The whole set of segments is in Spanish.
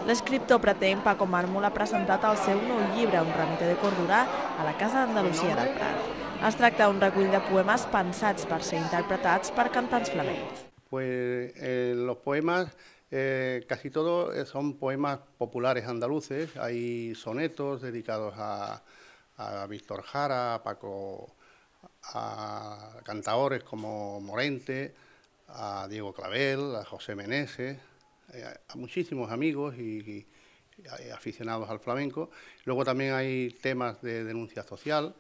L'escriptor pretén Paco Mármol ha presentat el seu nou llibre, Un ramito de cordura, a la Casa d'Andalusia del Prat. Es tracta d'un recull de poemes pensats per ser interpretats per cantants flamencs. Pues los poemas, casi todos son poemas populares andaluces. Hay sonetos dedicados a Víctor Jara, a Paco, a cantaores como Morente, a Diego Clavel, a José Meneses, a muchísimos amigos y aficionados al flamenco. Luego también hay temas de denuncia social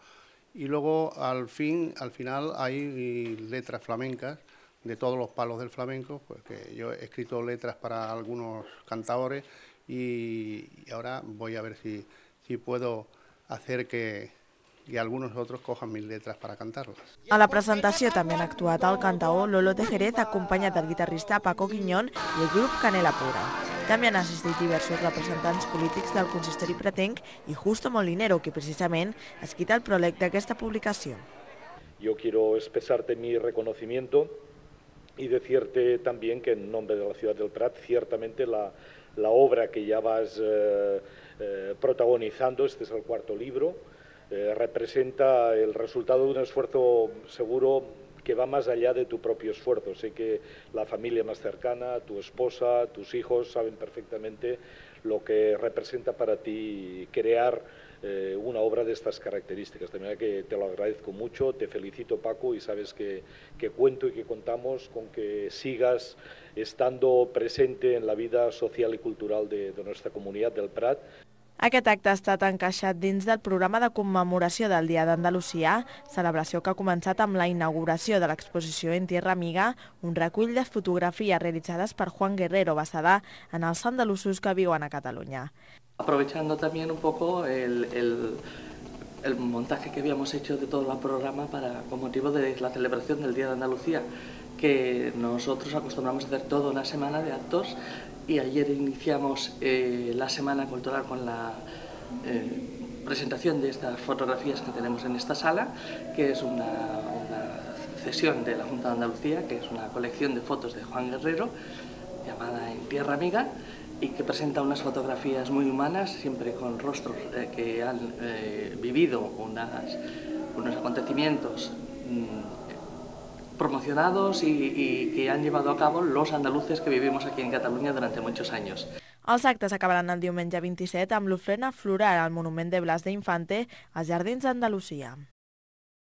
y luego al final hay letras flamencas de todos los palos del flamenco, pues que yo he escrito letras para algunos cantaores y ahora voy a ver si puedo hacer que algunos otros cojan mis letras para cantarlas. A la presentació també han actuat el cantaor Lolo de Jerez, acompanyat del guitarrista Paco Guiñón i el grup Canela Pura. També han assistit diversos representants polítics del consistori pretenc i Justo Molinero, que precisament ha escrit el pròleg d'aquesta publicació. Yo quiero expresarte mi reconocimiento y decirte también que en nombre de la ciudad del Prat, ciertamente la obra que ya vas protagonizando, este es el cuarto libro, representa el resultado de un esfuerzo seguro que va más allá de tu propio esfuerzo. Sé que la familia más cercana, tu esposa, tus hijos saben perfectamente lo que representa para ti crear una obra de estas características. De manera que te lo agradezco mucho, te felicito, Paco, y sabes que cuento y que contamos con que sigas estando presente en la vida social y cultural de nuestra comunidad del Prat. Aquest acte ha estat encaixat dins del programa de commemoració del Dia d'Andalusia, celebració que ha començat amb la inauguració de l'exposició En Tierra Amiga, un recull de fotografies realitzades per Juan Guerrero, basada en els andalusos que viuen a Catalunya. Aprovechando también un poco el montaje que habíamos hecho de todo el programa con motivo de la celebración del Día de Andalucía, que nosotros acostumbramos a hacer toda una semana de actos y ayer iniciamos la Semana Cultural con la presentación de estas fotografías que tenemos en esta sala, que es una cesión de la Junta de Andalucía, que es una colección de fotos de Juan Guerrero llamada En Tierra Amiga, y que presenta unas fotografías muy humanas, siempre con rostros que han vivido unos acontecimientos promocionados y que han llevado a cabo los andaluces que vivimos aquí en Catalunya durante muchos años. Els actes acabaran el diumenge 27 amb l'ofrena floral al monument de Blas de Infante als Jardins d'Andalusia.